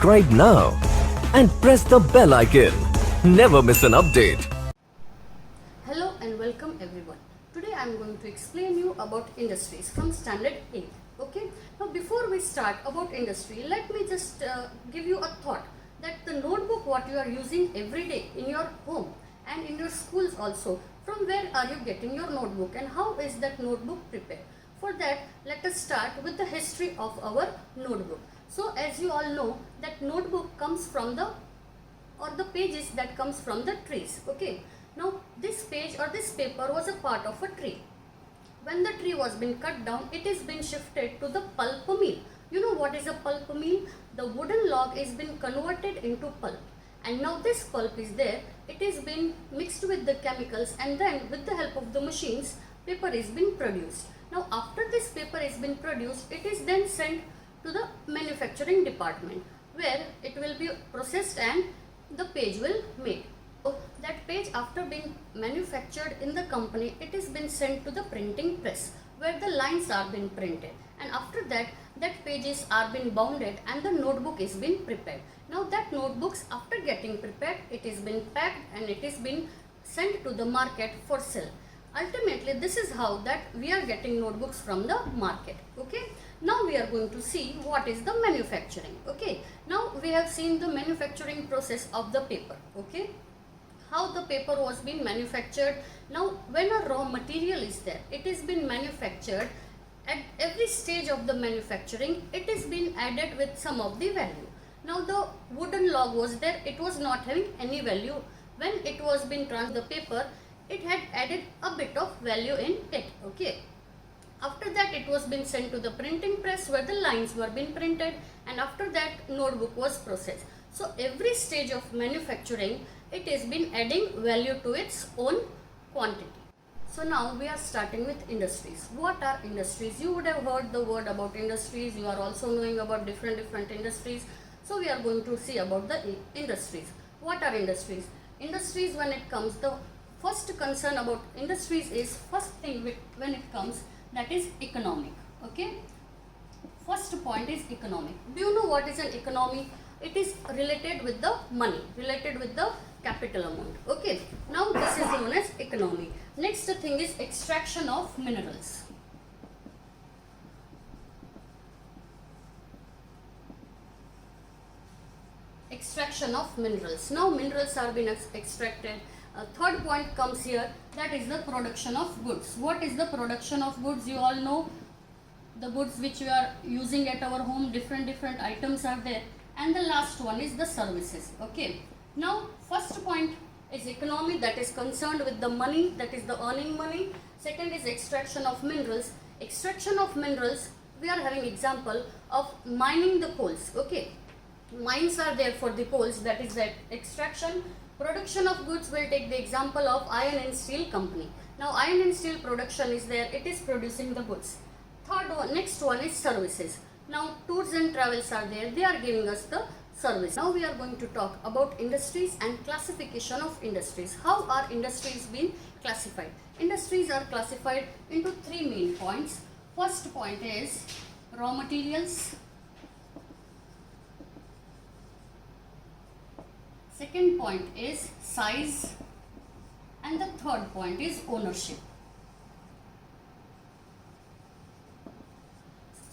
subscribe now and press the bell icon. Never miss an update. Hello and welcome everyone. Today I am going to explain you about industries from standard 8. Okay. Now before we start about industry, let me just give you a thought that the notebook what you are using every day in your home and in your schools also, from where are you getting your notebook and how is that notebook prepared? For that, let us start with the history of our notebook. So as you all know that notebook comes from the pages that comes from the trees. Okay. Now this page or this paper was a part of a tree. When the tree was being cut down, it is been shifted to the pulp mill. You know what is a pulp mill? The wooden log is been converted into pulp. And now this pulp is there. It is been mixed with the chemicals and then with the help of the machines, paper is been produced. Now after this paper is been produced, it is then sent to the manufacturing department where it will be processed and the page will made. So that page after being manufactured in the company, it is been sent to the printing press where the lines are been printed, and after that pages are been bounded and the notebook is been prepared. Now that notebooks after getting prepared, it is been packed and it is been sent to the market for sale. Ultimately this is how that we are getting notebooks from the market. Okay. Now we are going to see what is the manufacturing. Okay. Now we have seen the manufacturing process of the paper. Okay. How the paper was being manufactured. Now when a raw material is there, it is been manufactured. At every stage of the manufacturing, it is been added with some of the value. Now the wooden log was there, it was not having any value. When it was been transferred the paper, it had added a bit of value in it. Okay. After that it was been sent to the printing press where the lines were being printed, and after that notebook was processed. So every stage of manufacturing, it has been adding value to its own quantity. So now we are starting with industries. What are industries? You would have heard the word about industries. You are also knowing about different industries. So we are going to see about the industries. What are industries? Industries, when it comes, the first concern about industries is first thing when it comes, that is economic. Okay. First point is economic. Do you know what is an economy? It is related with the money, related with the capital amount. Okay. Now this is known as economy. Next thing is extraction of minerals. Extraction of minerals. Now minerals are being extracted. Third point comes here, that is the production of goods. What is the production of goods? You all know the goods which we are using at our home, different items are there. And the last one is the services. Okay. Now first point is economy, that is concerned with the money, that is the earning money. Second is extraction of minerals. Extraction of minerals, we are having example of mining the coals. Okay. Mines are there for the coals, that is that extraction. Production of goods, will take the example of iron and steel company. Now iron and steel production is there, it is producing the goods. Next one is services. Now tours and travels are there, they are giving us the service. Now we are going to talk about industries and classification of industries. How are industries being classified? Industries are classified into three main points. First point is raw materials. Second point is size, and the third point is ownership.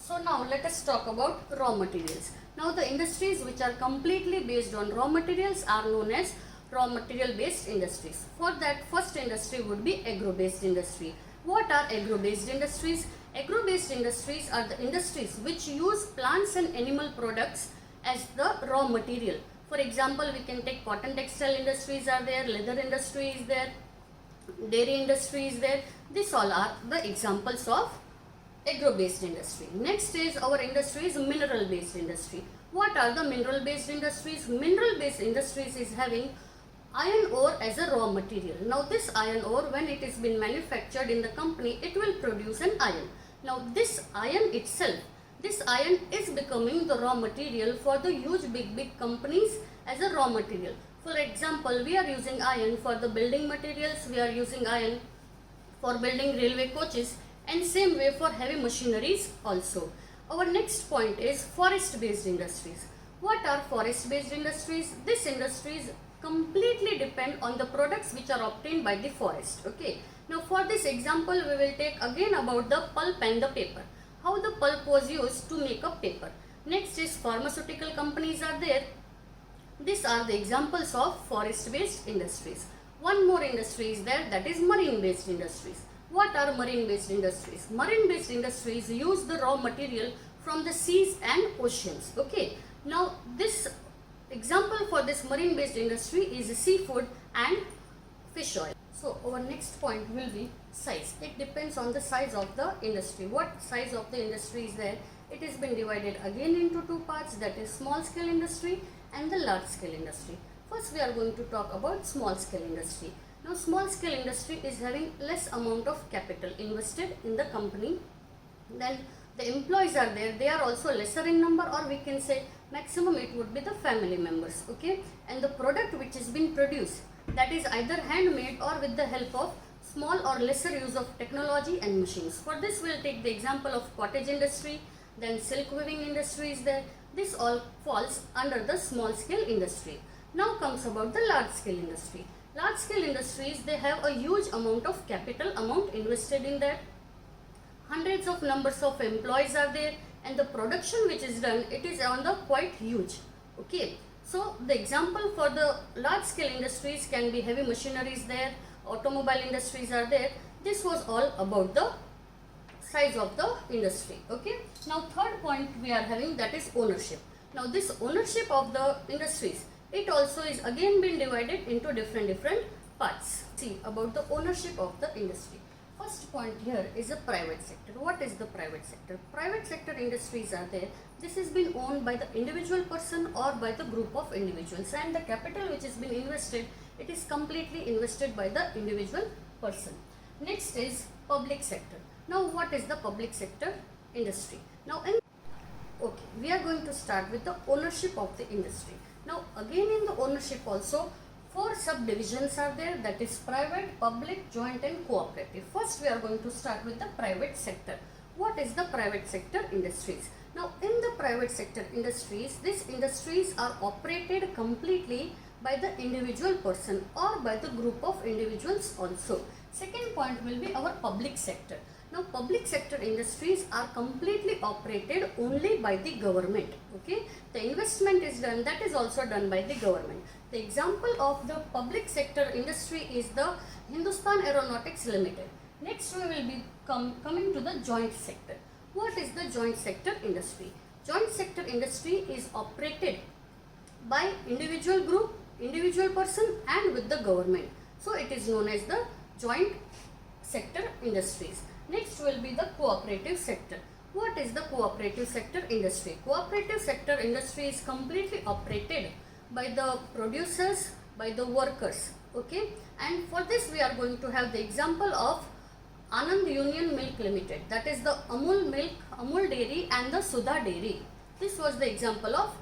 So now let us talk about raw materials. Now the industries which are completely based on raw materials are known as raw material based industries. For that, first industry would be agro based industry. What are agro based industries? Agro based industries are the industries which use plants and animal products as the raw material. For example, we can take cotton textile industries are there, leather industry is there, dairy industry is there. These all are the examples of agro based industry. Next is our industry is mineral based industry. What are the mineral based industries? Mineral based industries is having iron ore as a raw material. Now this iron ore, when it is been manufactured in the company, it will produce an iron. Now this iron itself, this iron is becoming the raw material for the huge big companies as a raw material. For example, we are using iron for the building materials, we are using iron for building railway coaches, and same way for heavy machineries also. Our next point is forest based industries. What are forest based industries? These industries completely depend on the products which are obtained by the forest. Okay. Now for this example we will take again about the pulp and the paper. How the pulp was used to make up paper. Next is pharmaceutical companies are there. These are the examples of forest based industries. One more industry is there, that is marine based industries. What are marine based industries? Marine based industries use the raw material from the seas and oceans. Okay. Now this example for this marine based industry is seafood and fish oil. So our next point will be size. It depends on the size of the industry. What size of the industry is there? It has been divided again into two parts, that is small scale industry and the large scale industry. First we are going to talk about small scale industry. Now small scale industry is having less amount of capital invested in the company. Then the employees are there, they are also lesser in number, or we can say maximum it would be the family members. Okay. And the product which is being produced, that is either handmade or with the help of small or lesser use of technology and machines. For this we will take the example of cottage industry, then silk weaving industry is there. This all falls under the small scale industry. Now comes about the large scale industry. Large scale industries, they have a huge amount of capital amount invested in that. Hundreds of numbers of employees are there, and the production which is done, it is on the quite huge. Okay. So the example for the large scale industries can be heavy machineries there, automobile industries are there. This was all about the size of the industry. Okay. Now third point we are having, that is ownership. Now this ownership of the industries, it also is again been divided into different parts. See about the ownership of the industry. First point here is a private sector. What is the private sector? Private sector industries are there. This has been owned by the individual person or by the group of individuals, and the capital which has been invested, it is completely invested by the individual person. Next is public sector. Now what is the public sector industry? Now okay, we are going to start with the ownership of the industry. Now again in the ownership also, four subdivisions are there, that is private, public, joint and cooperative. First we are going to start with the private sector. What is the private sector industries? Now in the private sector industries, these industries are operated completely by the individual person or by the group of individuals also. Second point will be our public sector. Now public sector industries are completely operated only by the government. Okay, the investment is done, that is also done by the government. The example of the public sector industry is the Hindustan Aeronautics Limited. Next we will be coming to the joint sector. What is the joint sector industry? Joint sector industry is operated by individual group, individual person and with the government. So it is known as the joint sector industries. Next will be the cooperative sector. What is the cooperative sector industry? Cooperative sector industry is completely operated by the producers, by the workers. Okay, and for this we are going to have the example of Anand Union Milk Limited, that is the Amul Milk, Amul Dairy and the Sudha Dairy. This was the example of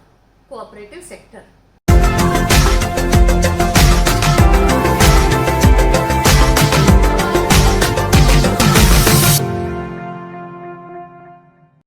cooperative sector.